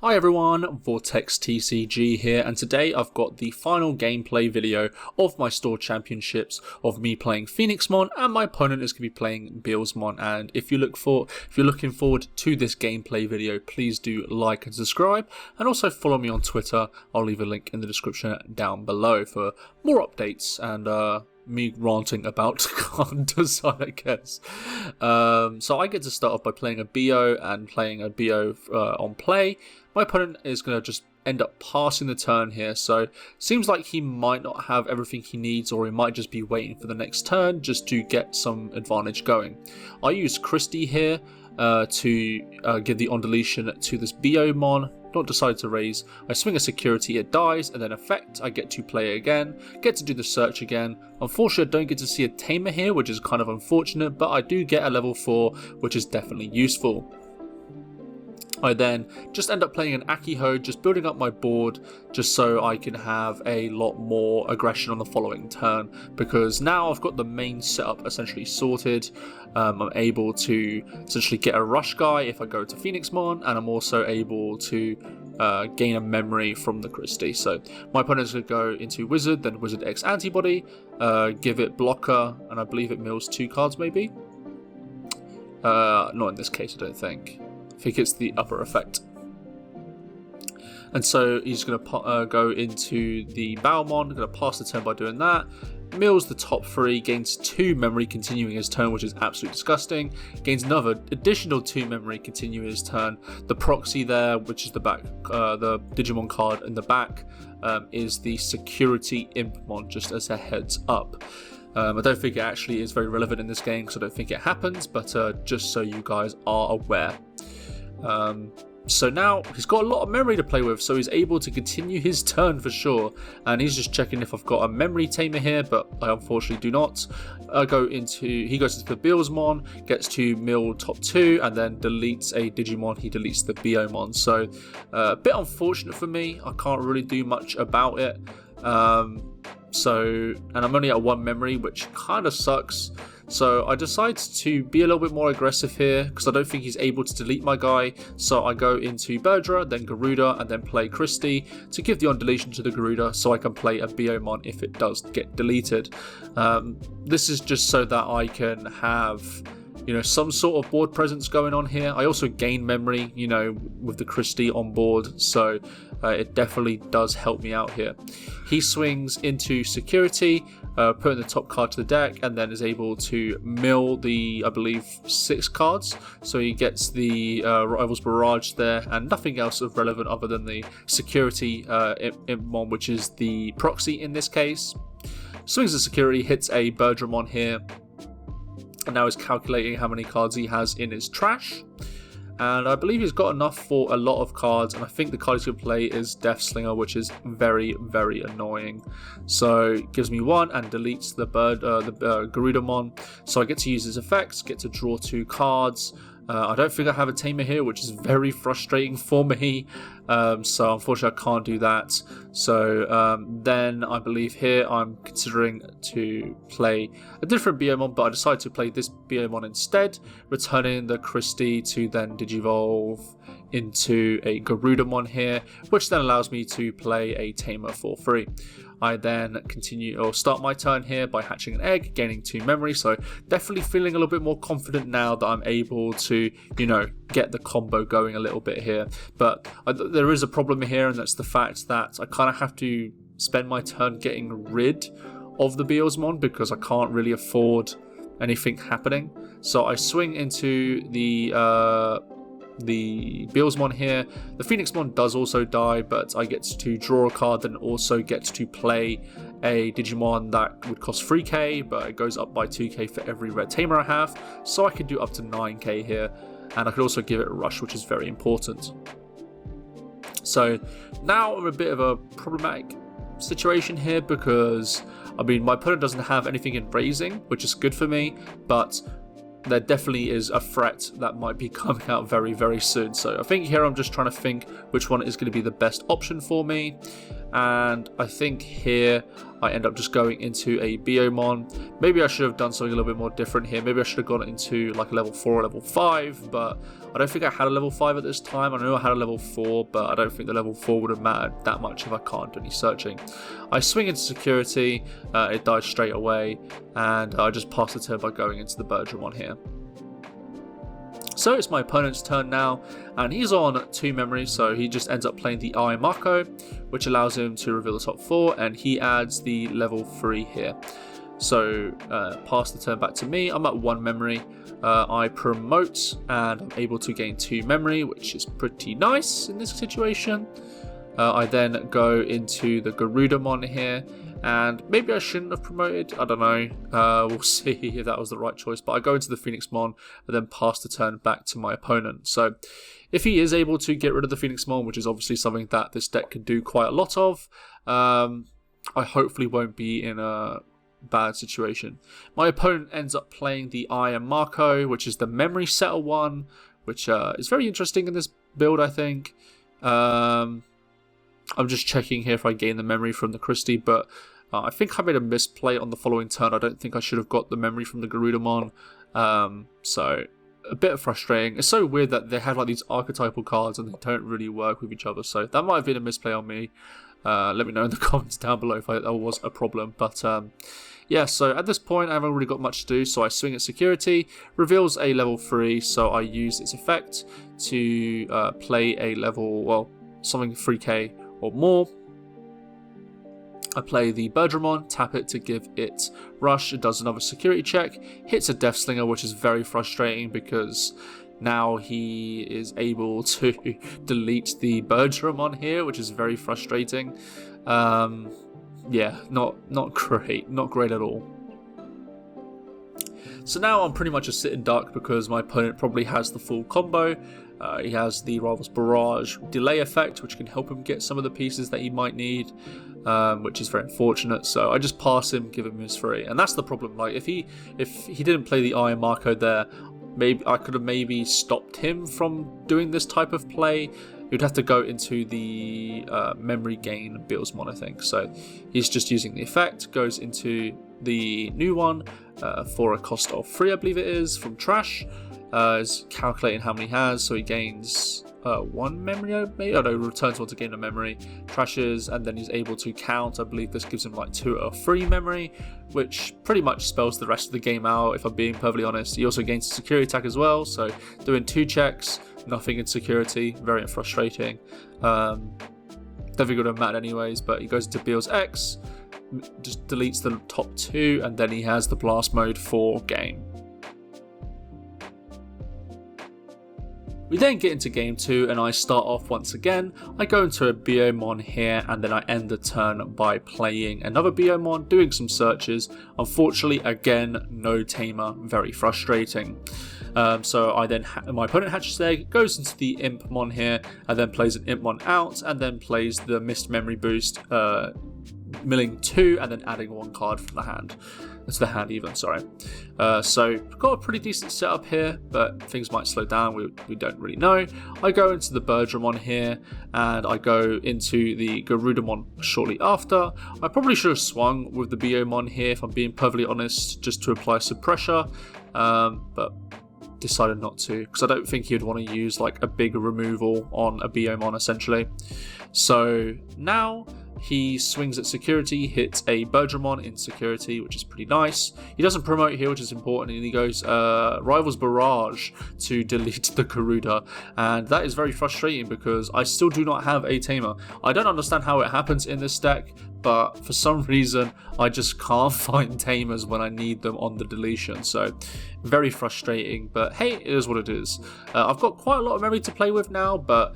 Hi everyone, VortexTCG here, and today I've got the final gameplay video of my store championships of me playing Phoenixmon, and my opponent is going to be playing Beelzemon. And if you're looking forward to this gameplay video, please do like and subscribe, and also follow me on Twitter. I'll leave a link in the description down below for more updates and me ranting about card design, I guess. So I get to start off by playing a BO and playing a BO on play. My opponent is going to just end up passing the turn here, so seems like he might not have everything he needs, or he might just be waiting for the next turn just to get some advantage going. I use Christie here to give the on deletion to this Beelzemon. Not decide to raise. I swing a security, it dies, and then effect, I get to play it again, get to do the search again. Unfortunately, I don't get to see a tamer here, which is kind of unfortunate, but I do get a level 4, which is definitely useful. I then just end up playing an Akiho, just building up my board just so I can have a lot more aggression on the following turn, because now I've got the main setup essentially sorted. I'm able to essentially get a rush guy if I go to Phoenixmon, and I'm also able to gain a memory from the Christie. So my opponent's going to go into Wizard, then Wizard X Antibody, give it Blocker, and I believe it mills 2 cards maybe? Not in this case, I don't think. I think it's the upper effect. And so he's going to go into the Bowmon, going to pass the turn by doing that. Mills the top 3, gains 2 memory continuing his turn, which is absolutely disgusting. Gains another additional 2 memory continuing his turn. The proxy there, which is the back, the Digimon card in the back, is the security Impmon, just as a heads up. I don't think it actually is very relevant in this game because I don't think it happens, but just so you guys are aware. So now he's got a lot of memory to play with, so he's able to continue his turn for sure. And he's just checking if I've got a memory tamer here, but I unfortunately do not. He goes into the Beelzemon, gets to mill top 2, and then deletes a Digimon. He deletes the Beomon. So a bit unfortunate for me. I can't really do much about it. And I'm only at 1 memory, which kind of sucks. So I decide to be a little bit more aggressive here because I don't think he's able to delete my guy. So I go into Berdra, then Garuda, and then play Christie to give the on deletion to the Garuda so I can play a Beomon if it does get deleted. This is just so that I can have, you know, some sort of board presence going on here. I also gain memory, you know, with the Christie on board, so it definitely does help me out here. He swings into security, putting the top card to the deck, and then is able to mill the, I believe, 6 cards. So he gets the Rivals Barrage there, and nothing else of relevant other than the security Impmon, which is the proxy in this case. Swings the security, hits a Berdramon here, and now he's calculating how many cards he has in his trash. And I believe he's got enough for a lot of cards, and I think the card he's going to play is Death Slinger, which is very, very annoying. So it gives me 1 and deletes the Garudamon. So I get to use his effects, get to draw 2 cards. I don't think I have a tamer here, which is very frustrating for me. So unfortunately I can't do that. So then I believe here I'm considering to play a different Beomon, but I decide to play this Beomon instead, returning the Christie to then Digivolve into a Garudamon here, which then allows me to play a tamer for free. I then start my turn here by hatching an egg, gaining 2 memory, so definitely feeling a little bit more confident now that I'm able to, you know, get the combo going a little bit here. But there is a problem here, and that's the fact that I kind of have to spend my turn getting rid of the Beelzemon because I can't really afford anything happening. So I swing into the Beelzemon here. The Phoenixmon does also die, but I get to draw a card and also get to play a Digimon that would cost 3k, but it goes up by 2k for every red tamer I have, so I can do up to 9k here, and I could also give it a rush, which is very important. So now I'm a bit of a problematic situation here because, I mean, my opponent doesn't have anything in raising, which is good for me, but there definitely is a threat that might be coming out very, very soon. So I think here I'm just trying to think which one is going to be the best option for me. And I think here I end up just going into a Beelzemon. Maybe I should have done something a little bit more different here. Maybe I should have gone into like a level 4 or level 5, but I don't think I had a level 5 at this time. I know I had a level 4, but I don't think the level 4 would have mattered that much if I can't do any searching. I swing into security, it dies straight away, and I just pass the turn by going into the Beelzemon here. So it's my opponent's turn now, and he's on 2 memories, so he just ends up playing the I Marco, which allows him to reveal the top 4, and he adds the level 3 here. So pass the turn back to me. I'm at 1 memory. I promote, and I'm able to gain 2 memory, which is pretty nice in this situation. I then go into the Garudamon here, and maybe I shouldn't have promoted, I don't know, we'll see if that was the right choice, but I go into the Phoenixmon and then pass the turn back to my opponent. So if he is able to get rid of the Phoenixmon, which is obviously something that this deck can do quite a lot of, I hopefully won't be in a bad situation. My opponent ends up playing the Iron Marco, which is the memory setter one, which is very interesting in this build, I think. I'm just checking here if I gain the memory from the Christie, but I think I made a misplay on the following turn. I don't think I should have got the memory from the Garudamon, so a bit frustrating. It's so weird that they have like these archetypal cards and they don't really work with each other, so that might have been a misplay on me. Let me know in the comments down below if that was a problem, but yeah, so at this point I haven't really got much to do, so I swing at security, reveals a level 3, so I use its effect to play a level, well, something 3k or more. I play the Beelzemon, tap it to give it rush, it does another security check, hits a Death Slinger, which is very frustrating because now he is able to delete the Beelzemon here, which is very frustrating. Yeah, not great at all. So now I'm pretty much a sit and duck because my opponent probably has the full combo. He has the Rival's Barrage delay effect, which can help him get some of the pieces that he might need, which is very unfortunate. So I just pass him, give him his 3, and that's the problem. Like if he didn't play the Iron Marco there, maybe I could have maybe stopped him from doing this type of play. You'd have to go into the memory gain Beelzemon, I think. So he's just using the effect, goes into the new one for a cost of 3, I believe it is, from trash. Is calculating how many he has, so he gains 1 memory, maybe? Oh no, returns one to gain a memory, trashes, and then he's able to count. I believe this gives him like 2 or 3 memory, which pretty much spells the rest of the game out, if I'm being perfectly honest. He also gains a security attack as well, so doing 2 checks, nothing in security, very frustrating. Definitely would have mattered anyways, but he goes into Beel's X, just deletes the top 2, and then he has the blast mode for game. We then get into game 2 and I start off once again. I go into a Beelzemon here and then I end the turn by playing another Beelzemon, doing some searches. Unfortunately, again, no tamer, very frustrating. So I then my opponent hatches the egg, goes into the Impmon here, and then plays an Impmon out, and then plays the Missed Memory Boost, milling 2, and then adding 1 card from the hand. It's the hand even, sorry. So got a pretty decent setup here, but things might slow down, we don't really know. I go into the Beelzemon here, and I go into the Garudamon shortly after. I probably should have swung with the Beelzemon here, if I'm being perfectly honest, just to apply some pressure, but decided not to, because I don't think he'd want to use like a big removal on a Beelzemon essentially. So now he swings at security, hits a Beelzemon in security, which is pretty nice. He doesn't promote here, which is important, and he goes Rival's Barrage to delete the Garuda, and that is very frustrating because I still do not have a tamer. I don't understand how it happens in this deck, but for some reason I just can't find tamers when I need them on the deletion, so very frustrating, but hey, it is what it is. I've got quite a lot of memory to play with now, but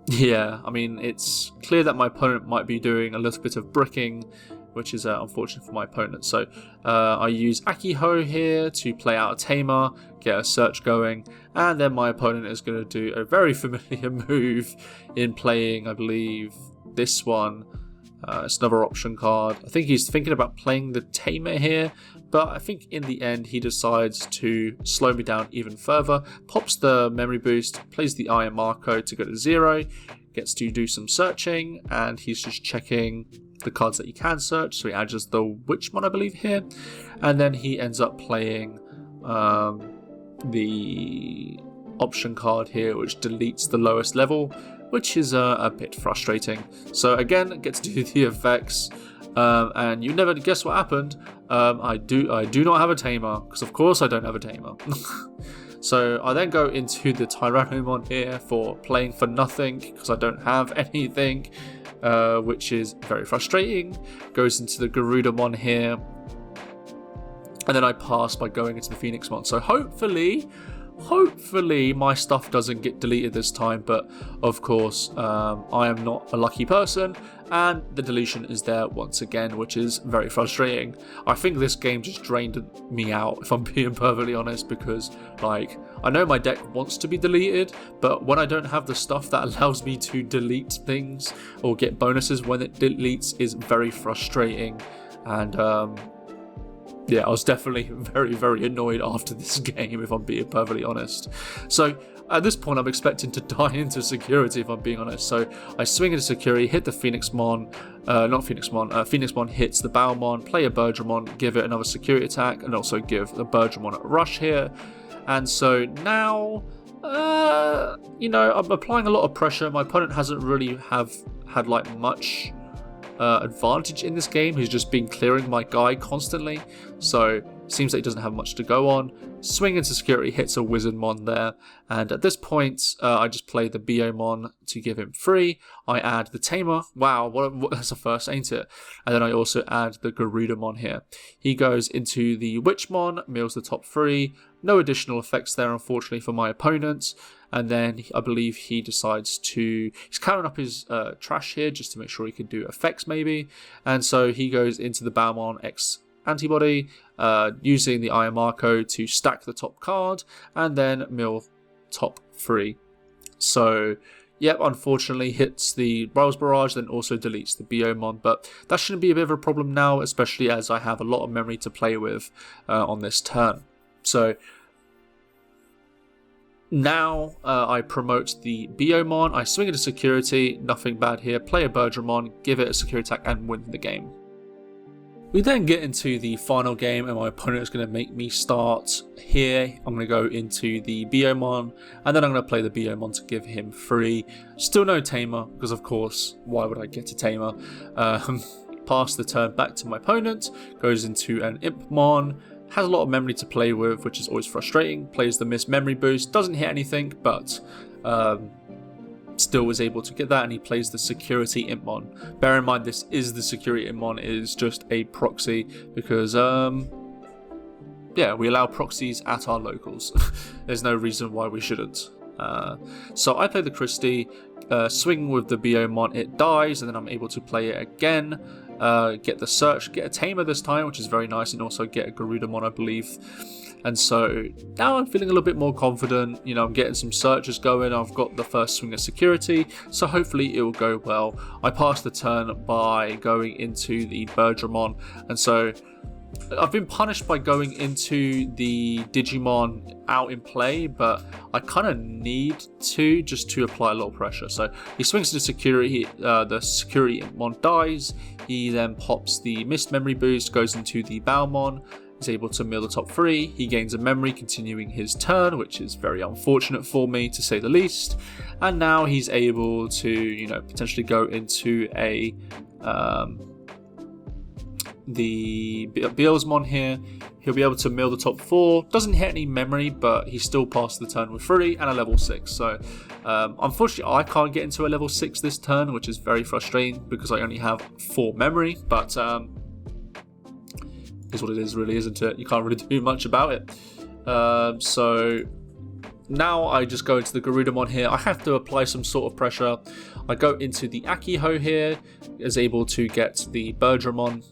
yeah, I mean, it's clear that my opponent might be doing a little bit of bricking, which is unfortunate for my opponent. So I use Akiho here to play out a tamer, get a search going, and then my opponent is going to do a very familiar move in playing, I believe, this one. It's another option card. I think he's thinking about playing the tamer here, but I think in the end he decides to slow me down even further, pops the memory boost, plays the Iron Marco to go to 0, gets to do some searching, and he's just checking the cards that he can search. So he adds just the Witchmon, I believe, here. And then he ends up playing the option card here, which deletes the lowest level, which is a bit frustrating. So again, get to do the effects. And you never guess what happened. I do not have a tamer, because of course I don't have a tamer. So I then go into the Tyrannomon here for playing for nothing, because I don't have anything, which is very frustrating. Goes into the Garudamon here, and then I pass by going into the Phoenixmon. So hopefully my stuff doesn't get deleted this time, but of course I am not a lucky person, and the deletion is there once again, which is very frustrating. I think this game just drained me out, if I'm being perfectly honest, because like, I know my deck wants to be deleted, but when I don't have the stuff that allows me to delete things or get bonuses when it deletes, is very frustrating. And yeah, I was definitely very, very annoyed after this game, if I'm being perfectly honest. So at this point, I'm expecting to die into security, if I'm being honest. So I swing into security, hit the Phoenixmon, Phoenixmon hits the Bowmon, play a Beelzemon, give it another security attack, and also give the Beelzemon a rush here. And so now, you know, I'm applying a lot of pressure. My opponent hasn't really had like much advantage in this game. He's just been clearing my guy constantly, so seems that he doesn't have much to go on. Swing into security, hits a Wizardmon there, and at this point I just play the BO-mon to give him free. I add the Tamer. Wow, what that's a first, ain't it? And then I also add the Garudamon here. He goes into the Witchmon, mills the top 3. No additional effects there, unfortunately, for my opponent. And then I believe he decides to... He's counting up his trash here just to make sure he can do effects, maybe. And so he goes into the Bowmon X antibody, using the IMR code to stack the top card, and then mill top 3. So, yep, unfortunately hits the Brawl's Barrage, then also deletes the BO-mon. But that shouldn't be a bit of a problem now, especially as I have a lot of memory to play with on this turn. So now I promote the BO-mon, I swing into security, nothing bad here, play a Beelzemon, give it a security attack, and win the game. We then get into the final game, and my opponent is going to make me start here. I'm going to go into the BO-mon, and then I'm going to play the BO-mon to give him free. Still no Tamer, because of course, why would I get a Tamer? Pass the turn back to my opponent, goes into an Impmon, has a lot of memory to play with, which is always frustrating. Plays the Mist Memory Boost, doesn't hit anything, but still was able to get that, and he plays the Security Impmon. Bear in mind, this is the Security Impmon, it is just a proxy, because yeah, we allow proxies at our locals. There's no reason why we shouldn't. So I play the Christie, swing with the BO-mon, it dies, and then I'm able to play it again. Get the search, get a Tamer this time, which is very nice, and also get a Garudamon, I believe. And so now I'm feeling a little bit more confident. You know, I'm getting some searches going. I've got the first swing of security, so hopefully it will go well. I pass the turn by going into the Beelzemon, and so I've been punished by going into the Digimon out in play, but I kind of need to, just to apply a lot of pressure. So he swings to security, the Security Mon dies, he then pops the Mist Memory Boost, goes into the Bowmon, is able to mill the top 3, he gains a memory continuing his turn, which is very unfortunate for me to say the least, and now he's able to, you know, potentially go into a the Beelzemon here. He'll be able to mill the top 4. Doesn't hit any memory, but he still passed the turn with 3 and a level 6. So unfortunately, I can't get into a level 6 this turn, which is very frustrating because I only have 4 memory. But is what it is, really, isn't it? You can't really do much about it. So now I just go into the Garudamon here. I have to apply some sort of pressure. I go into the Akiho here, is able to get the Beelzemon.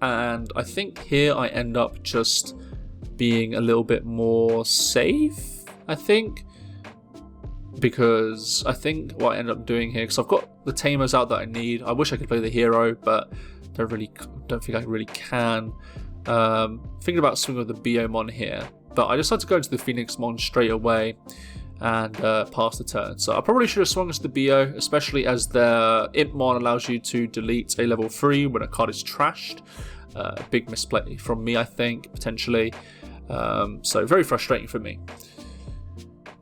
And I think here I end up just being a little bit more safe, I think. Because I think what I end up doing here, because I've got the Tamers out that I need. I wish I could play the hero, but don't think I really can. Thinking about swinging with the BO-mon here. But I decided to go into the Phoenixmon straight away. and pass the turn. So I probably should have swung into the BO, especially as the Impmon allows you to delete a level 3 when a card is trashed. Big misplay from me, I think, potentially. So very frustrating for me.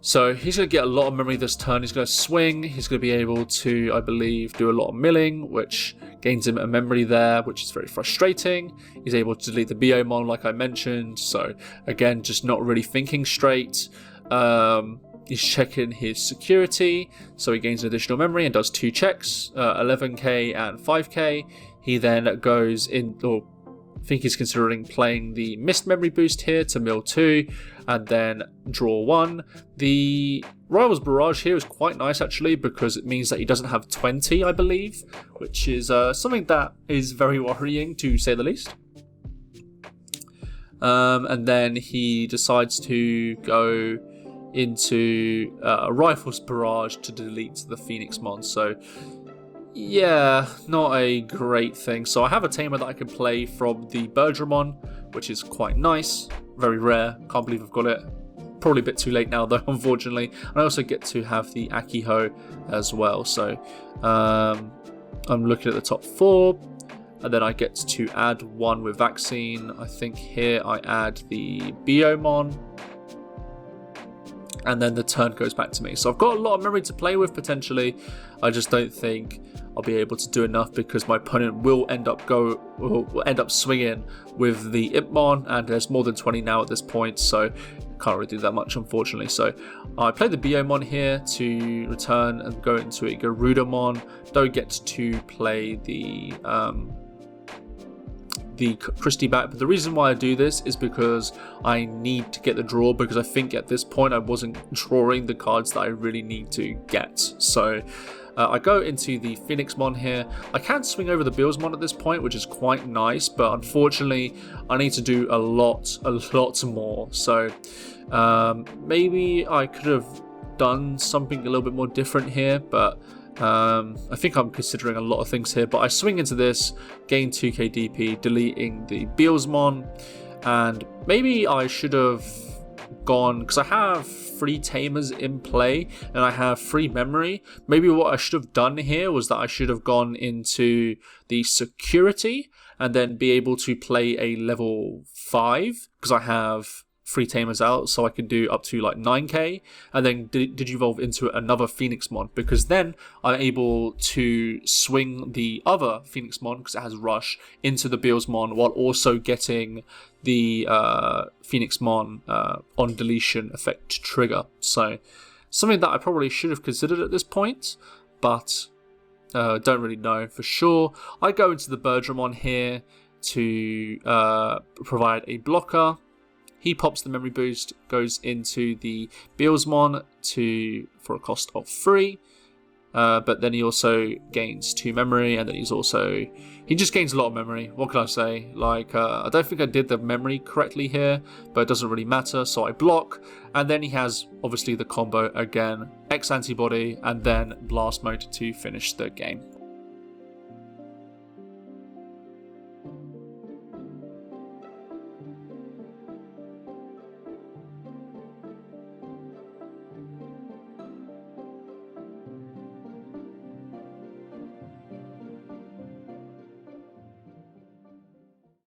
So he's going to get a lot of memory this turn. He's going to swing. He's going to be able to, I believe, do a lot of milling, which gains him a memory there, which is very frustrating. He's able to delete the Beelzemon, like I mentioned. So again, just not really thinking straight. He's checking his security, so he gains an additional memory and does 2 checks, 11k and 5k. He then goes in, or I think he's considering playing the missed memory boost here to mill 2 and then draw 1. The Rival's Barrage here is quite nice actually, because it means that he doesn't have 20, I believe, which is something that is very worrying to say the least. And then he decides to go into a Rifle's Barrage to delete the Phoenixmon. So yeah, not a great thing. So I have a tamer that I can play from the Beelzemon, which is quite nice. Very rare. Can't believe I've got it. Probably a bit too late now though, unfortunately. And I also get to have the Akiho as well. So I'm looking at the top 4. And then I get to add 1 with Vaccine. I think here I add the Beelzemon. And then the turn goes back to me. So I've got a lot of memory to play with potentially. I just don't think I'll be able to do enough, because my opponent will end up swinging with the Impmon, and there's more than 20 now at this point, so can't really do that much unfortunately. So I play the Biomon here to return and go into a Garudamon. Don't get to play the Christie back, but the reason why I do this is because I need to get the draw, because I think at this point I wasn't drawing the cards that I really need to get. So I go into the Phoenixmon here. I can swing over the Beelzemon at this point, which is quite nice, but unfortunately I need to do a lot more. So maybe I could have done something a little bit more different here, but I think I'm considering a lot of things here. But I swing into this, gain 2k DP, deleting the Beelzemon, and maybe I should have gone, because I have 3 tamers in play and I have 3 memory. Maybe what I should have done here was that I should have gone into the security and then be able to play a level 5, because I have 3 tamers out, so I can do up to like 9k, and then digivolve into another Phoenixmon, because then I'm able to swing the other Phoenixmon, because it has rush, into the Beelzemon, while also getting the Phoenixmon on deletion effect trigger. So something that I probably should have considered at this point, but don't really know for sure. I go into the Beelzemon here to provide a blocker. He pops the memory boost, goes into the Beelzemon for a cost of 3. But then he also gains 2 memory, and then he just gains a lot of memory. What can I say? Like, I don't think I did the memory correctly here, but it doesn't really matter, so I block. And then he has, obviously, the combo again, X antibody, and then blast mode to finish the game.